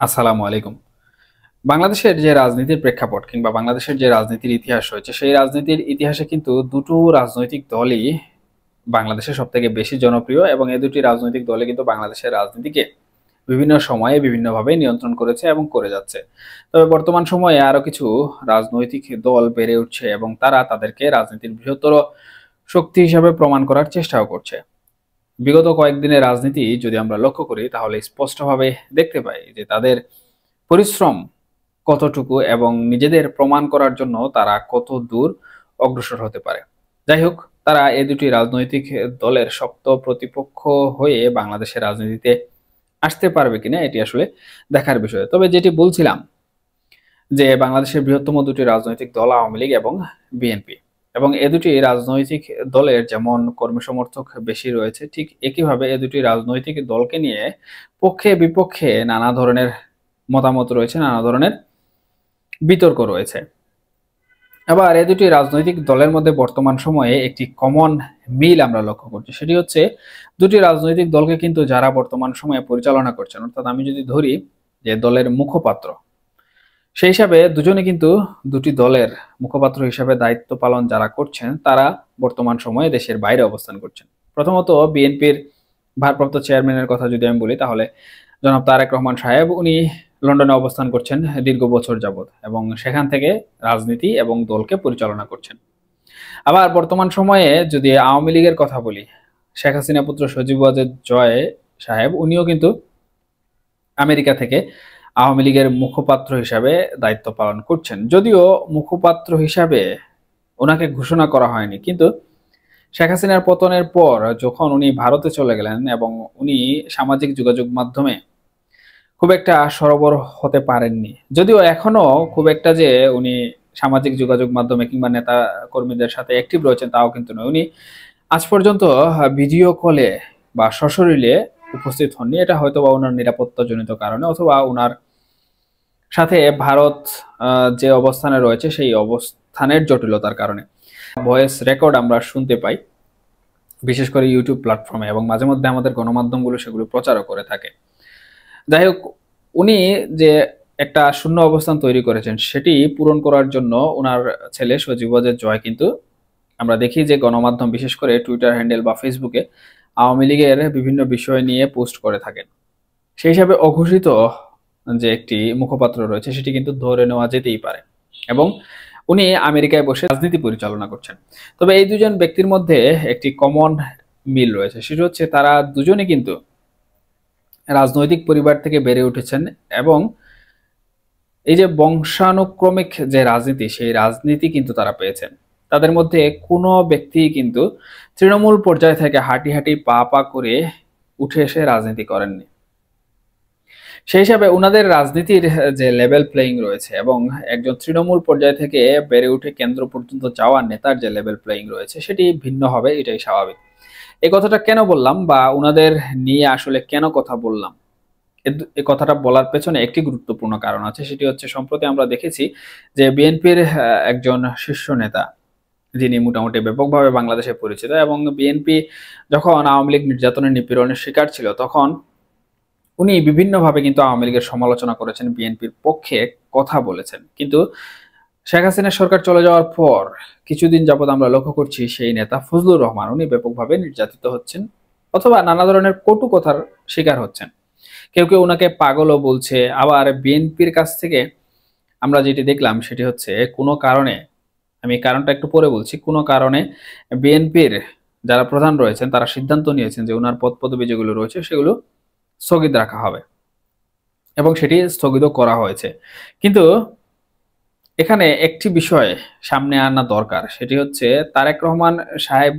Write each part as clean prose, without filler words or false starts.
আসসালামু আলাইকুম। বাংলাদেশের যে রাজনীতির প্রেক্ষাপট কিংবা বাংলাদেশের যে রাজনীতির ইতিহাস রয়েছে, সেই রাজনীতির ইতিহাসে কিন্তু দুটো রাজনৈতিক দলই বাংলাদেশে সবথেকে বেশি জনপ্রিয় এবং এই দুটি রাজনৈতিক দলে কিন্তু বাংলাদেশের রাজনীতিকে বিভিন্ন সময়ে বিভিন্নভাবে নিয়ন্ত্রণ করেছে এবং করে যাচ্ছে। তবে বর্তমান সময়ে আরো কিছু রাজনৈতিক দল বেড়ে উঠছে এবং তারা তাদেরকে রাজনীতির বৃহত্তর শক্তি হিসাবে প্রমাণ করার চেষ্টাও করছে। বিগত কয়েকদিনের রাজনীতি যদি আমরা লক্ষ্য করি তাহলে স্পষ্টভাবে দেখতে পাই যে তাদের পরিশ্রম কতটুকু এবং নিজেদের প্রমাণ করার জন্য তারা কত দূর অগ্রসর হতে পারে। যাই হোক, তারা এই দুটি রাজনৈতিক দলের শক্ত প্রতিপক্ষ হয়ে বাংলাদেশের রাজনীতিতে আসতে পারবে কিনা এটি আসলে দেখার বিষয়। তবে যেটি বলছিলাম যে বাংলাদেশের বৃহত্তম দুটি রাজনৈতিক দল আওয়ামী লীগ এবং বিএনপি, এবং এ দুটি রাজনৈতিক দলের যেমন কর্মী সমর্থক বেশি রয়েছে, ঠিক একইভাবে এ দুটি রাজনৈতিক দলকে নিয়ে পক্ষে বিপক্ষে নানা ধরনের মতামত রয়েছে, নানা ধরনের বিতর্ক রয়েছে। আবার এই দুটি রাজনৈতিক দলের মধ্যে বর্তমান সময়ে একটি কমন মিল আমরা লক্ষ্য করছি, সেটি হচ্ছে দুটি রাজনৈতিক দলকে কিন্তু যারা বর্তমান সময়ে পরিচালনা করছেন, অর্থাৎ আমি যদি ধরি যে দলের মুখপাত্র, সেই হিসাবে দুজনে কিন্তু দুটি দলের মুখপাত্র হিসাবে দায়িত্ব পালন যারা করছেন তারা বর্তমান সময়ে দেশের বাইরে অবস্থান করছেন। প্রথমত বিএনপির ভারপ্রাপ্ত চেয়ারম্যানের কথা যদি আমি বলি তাহলে জনাব তারেক রহমান সাহেব, উনি লন্ডনে অবস্থান করছেন দীর্ঘ বছর যাবৎ এবং সেখান থেকে রাজনীতি এবং দলকে পরিচালনা করছেন। আবার বর্তমান সময়ে যদি আওয়ামী লীগের কথা বলি, শেখ হাসিনা পুত্র সজীব ওয়াজেদ জয় সাহেব, উনিও কিন্তু আমেরিকা থেকে আওয়ামী লীগের মুখপাত্র হিসাবে দায়িত্ব পালন করছেন। যদিও মুখপাত্র হিসাবে ওনাকে ঘোষণা করা হয়নি, কিন্তু শেখ হাসিনার পতনের পর যখন উনি ভারতে চলে গেলেন এবং উনি সামাজিক যোগাযোগ মাধ্যমে খুব একটা সরবর হতে পারেননি, যদিও এখনো খুব একটা যে উনি সামাজিক যোগাযোগ মাধ্যমে কিংবা নেতা কর্মীদের সাথে অ্যাক্টিভ রয়েছেন তাও কিন্তু নয়। উনি আজ পর্যন্ত ভিডিও কলে বা সশরীরে উপস্থিত হননি। এটা হয়তো বা ওনার নিরাপত্তা জনিত কারণে অথবা ওনার সাথে ভারত যে অবস্থানে রয়েছে সেই অবস্থানের জটিলতার কারণে। ভয়েস রেকর্ড আমরা শুনতে পাই, বিশেষ করে ইউটিউব প্ল্যাটফর্মে, এবং মাঝে মধ্যে আমাদের গণমাধ্যমগুলো সেগুলো প্রচারও করে থাকে। যাই হোক, উনি যে একটা শূন্য অবস্থান তৈরি করেছেন সেটি পূরণ করার জন্য ওনার ছেলে সজীব ওয়াজেদ জয় কিন্তু আমরা দেখি যে গণমাধ্যম, বিশেষ করে টুইটার হ্যান্ডেল বা ফেসবুকে আওয়ামী লীগের বিভিন্ন বিষয় নিয়ে পোস্ট করে থাকেন। সেই হিসাবে অঘোষিত যে একটি মুখপাত্র রয়েছে সেটি কিন্তু ধরে নেওয়া যেতেই পারে, এবং উনি আমেরিকায় বসে রাজনীতি পরিচালনা করছেন। তবে এই দুজন ব্যক্তির মধ্যে একটি কমন মিল রয়েছে, সেটি হচ্ছে তারা দুজনে কিন্তু রাজনৈতিক পরিবার থেকে বেড়ে উঠেছেন এবং এই যে বংশানুক্রমিক যে রাজনীতি, সেই রাজনীতি কিন্তু তারা পেয়েছেন। তাদের মধ্যে কোনো ব্যক্তি কিন্তু তৃণমূল পর্যায় থেকে হাঁটি হাঁটি পা পা করে উঠে এসে রাজনীতি করেননি। সেই হিসাবে ওনাদের রাজনীতির যে লেভেল প্লেয়িং রয়েছে এবং একজন তৃণমূল পর্যায় থেকে বেড়ে উঠে কেন্দ্র পর্যন্ত যাওয়া নেতার যে লেভেল প্লেয়িং রয়েছে সেটি ভিন্ন হবে, এটাই স্বাভাবিক। এই কথাটা কেন বললাম বা ওনাদের নিয়ে আসলে কেন কথা বললাম, এই কথাটা বলার পেছনে একটি গুরুত্বপূর্ণ কারণ আছে, সেটি হচ্ছে সম্প্রতি আমরা দেখেছি যে বিএনপির একজন শীর্ষ নেতা, যিনি মোটামুটি ব্যাপকভাবে বাংলাদেশে পরিচিত, এবং বিএনপি যখন আওয়ামী লীগ নির্যাতনের নিপীড়নের শিকার ছিল তখন উনি বিভিন্নভাবে কিন্তু আওয়ামী লীগের সমালোচনা করেছেন, বিএনপির পক্ষে কথা বলেছেন। কিন্তু শেখ হাসিনা সরকার চলে যাওয়ার পর কিছুদিন যাবৎ আমরা লক্ষ্য করছি সেই নেতা ফজলুর রহমান, উনি ব্যাপকভাবে নির্যাতিত হচ্ছেন অথবা নানা ধরনের কটু কথার শিকার হচ্ছেন। কেউ কেউ ওনাকে পাগলও বলছে। আবার বিএনপির কাছ থেকে আমরা যেটি দেখলাম সেটি হচ্ছে কোনো কারণে, আমি কারণটা একটু পরে বলছি, কোনো কারণে বিএনপির যারা প্রধান রয়েছেন তারা সিদ্ধান্ত নিয়েছেন যে ওনার পদ পদবি যেগুলো রয়েছে সেগুলো স্থগিত রাখা হবে, এবং সেটি স্থগিত করা হয়েছে। কিন্তু এখানে একটি বিষয় সামনে আনা দরকার, সেটি হচ্ছে তারেক রহমান সাহেব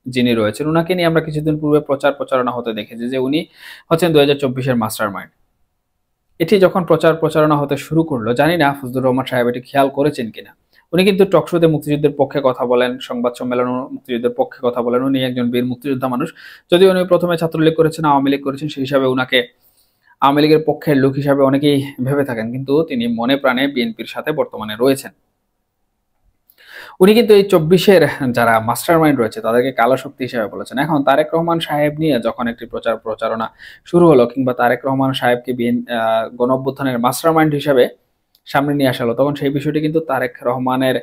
যিনি রয়েছেন ওনাকে নিয়ে আমরা কিছুদিন পূর্বে প্রচারণা হতে দেখেছি যে উনি হচ্ছেন 2024-এর মাস্টার মাইন্ড। এটি যখন প্রচারণা হতে শুরু করলো, জানি না ফজলুর রহমান সাহেব এটি খেয়াল করেছেন কিনা, উনি কিন্তু টকশোতে মুক্তিযুদ্ধের পক্ষে কথা বলেন, সংবাদ সম্মেলন মুক্তিযুদ্ধের পক্ষে কথা বলেন। উনি একজন বীর মুক্তিযোদ্ধা মানুষ, যদিও উনি প্রথমে ছাত্রলীগ করেছেন, আওয়ামী লীগ করেছেন, সেই হিসাবে উনাকে আওয়ামী লীগের পক্ষের লোক হিসাবে অনেকেই ভেবে থাকেন, কিন্তু তিনি মনে প্রাণে বিএনপির সাথে বর্তমানে রয়েছেন। উনি কিন্তু এই ২৪-এর যারা মাস্টারমাইন্ড রয়েছে তাদেরকে কালো শক্তি হিসেবে বলেছেন। এখন তারেক রহমান সাহেব নিয়ে যখন একটি প্রচারণা শুরু হলো, কিংবা তারেক রহমান সাহেবকে গণ অভ্যুত্থানের মাস্টারমাইন্ড হিসেবে সামনে নিয়ে আসা হলো, তখন সেই বিষয়টি কিন্তু তারেক রহমানের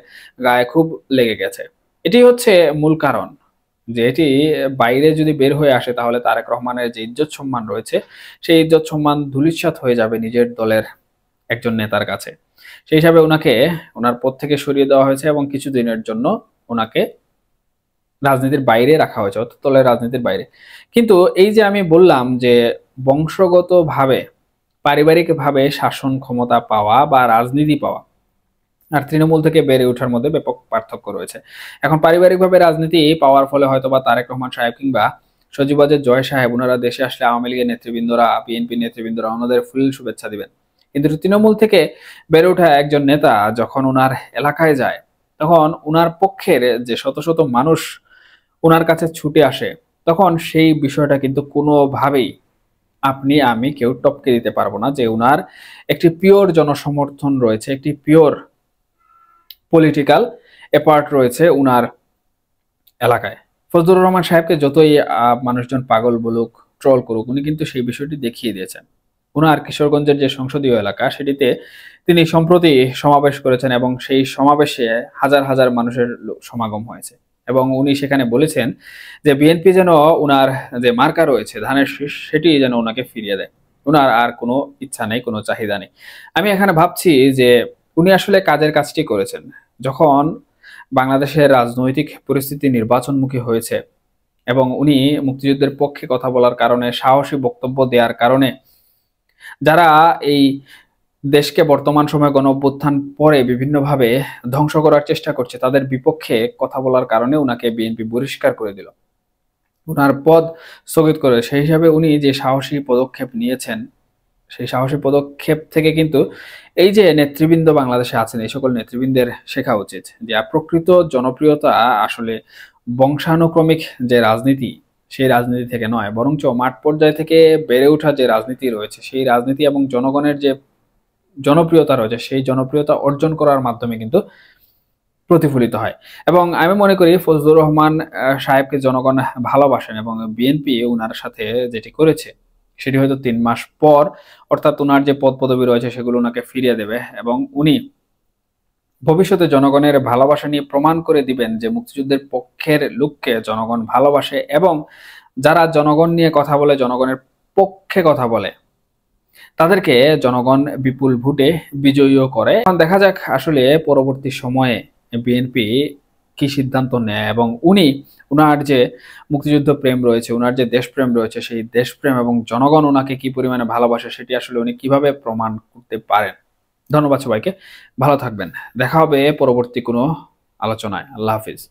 গায়ে খুব লেগে গেছে। এটি হচ্ছে মূল কারণ, যে এটি বাইরে যদি বের হয়ে আসে তাহলে তারেক রহমানের যে ইজ্জত সম্মান রয়েছে সেই ইজ্জত সম্মান ধূলিসাৎ হয়ে যাবে নিজের দলের একজন নেতার কাছে। সেই হিসাবে ওনাকে ওনার পদ থেকে সরিয়ে দেওয়া হয়েছে এবং কিছুদিনের জন্য ওনাকে রাজনীতির বাইরে রাখা হয়েছে, অর্থাৎ দলের রাজনীতির বাইরে। কিন্তু এই যে আমি বললাম যে বংশগতভাবে পারিবারিকভাবে শাসন ক্ষমতা পাওয়া বা রাজনীতি পাওয়া আর তৃণমূল থেকে বেড়ে ওঠার মধ্যে ব্যাপক পার্থক্য রয়েছে। এখন পারিবারিকভাবে রাজনীতি পাওয়ার ফলে হয়তো বা তারেক রহমান সাহেব কিংবা সজীবাজের জয় সাহেব ওনারা দেশে আসলে আওয়ামী লীগের নেতৃবৃন্দরা, বিএনপি নেতৃবৃন্দরা ওনাদের ফুল শুভেচ্ছা দিবেন। কিন্তু তৃণমূল থেকে বেড়ে ওঠা একজন নেতা যখন ওনার এলাকায় যায়, তখন ওনার পক্ষের যে শত শত মানুষ ওনার কাছে ছুটে আসে, তখন সেই বিষয়টা কিন্তু কোনোভাবেই আপনি আমি কেউ টপকে দিতে পারবো না যে উনার একটি পিওর জনসমর্থন রয়েছে, একটি পিওর পলিটিক্যাল এপার্ট রয়েছে উনার এলাকায়। ফজলুর রহমান সাহেবকে যতই মানুষজন পাগল বলুক, ট্রল করুক, উনি কিন্তু সেই বিষয়টি দেখিয়ে দিয়েছেন। উনার কিশোরগঞ্জের যে সংসদীয় এলাকা সেটিতে তিনি সম্প্রতি সমাবেশ করেছেন এবং সেই সমাবেশে হাজার হাজার মানুষের সমাগম হয়েছে এবং উনি সেখানে বলেছেন যে বিএনপি যেন উনার যে মার্কা রয়েছে ধানের শীষ সেটি যেন ওনাকে ফিরিয়ে দেয়। উনার আর কোনো ইচ্ছা নেই, কোনো চাহিদা নেই। আমি এখানে ভাবছি যে উনি আসলে কাজের কাজটি করেছেন। যখন বাংলাদেশের রাজনৈতিক পরিস্থিতি নির্বাচনমুখী হয়েছে এবং উনি মুক্তিযুদ্ধের পক্ষে কথা বলার কারণে, সাহসী বক্তব্য দেওয়ার কারণে যারা এই দেশকে বর্তমান সময়ে গণঅভ্যুত্থান পরে বিভিন্নভাবে ধ্বংস করার চেষ্টা করছে তাদের বিপক্ষে কথা বলার কারণে উনাকে বিএনপি বহিষ্কার করে দিল, উনার পদ স্থগিত করে। সেই হিসাবে উনি যে সাহসী পদক্ষেপ নিয়েছেন, সেই সাহসী পদক্ষেপ থেকে কিন্তু এই যে নেতৃবৃন্দ বাংলাদেশে আছেন এই সকল নেতৃবৃন্দের শেখা উচিত যে প্রকৃত জনপ্রিয়তা আসলে বংশানুক্রমিক যে রাজনীতি সেই রাজনীতি থেকে নয়, বরঞ্চ মাঠ পর্যায় থেকে বেড়ে ওঠা যে রাজনীতি রয়েছে সেই রাজনীতি এবং জনগণের যে জনপ্রিয়তা রয়েছে সেই জনপ্রিয়তা অর্জন করার মাধ্যমে কিন্তু প্রতিফলিত হয়। এবং আমি মনে করি ফজলুর রহমান সাহেবকে জনগণ ভালোবাসেন এবং বিএনপি উনার সাথে যেটি করেছে সেটি হয়তো ৩ মাস পর, অর্থাৎ উনার যে পদ পদবি রয়েছে সেগুলো ওনাকে ফিরিয়ে দেবে এবং উনি ভবিষ্যতে জনগণের ভালোবাসা নিয়ে প্রমাণ করে দিবেন যে মুক্তিযুদ্ধের পক্ষের লোককে জনগণ ভালোবাসে এবং যারা জনগণ নিয়ে কথা বলে, জনগণের পক্ষে কথা বলে, তাদেরকে জনগণ বিপুল ভোটে বিজয়ীও করে। এখন দেখা যাক আসলে পরবর্তী সময়ে বিএনপি কি সিদ্ধান্ত নেয় এবং উনি উনার যে মুক্তিযুদ্ধ প্রেম রয়েছে, উনার যে দেশপ্রেম রয়েছে সেই দেশপ্রেম এবং জনগণ ওনাকে কি পরিমাণে ভালোবাসে সেটি আসলে উনি কিভাবে প্রমাণ করতে পারেন। ধন্যবাদ সবাইকে, ভালো থাকবেন। দেখা হবে পরবর্তী কোনো আলোচনায়। আল্লাহ হাফিজ।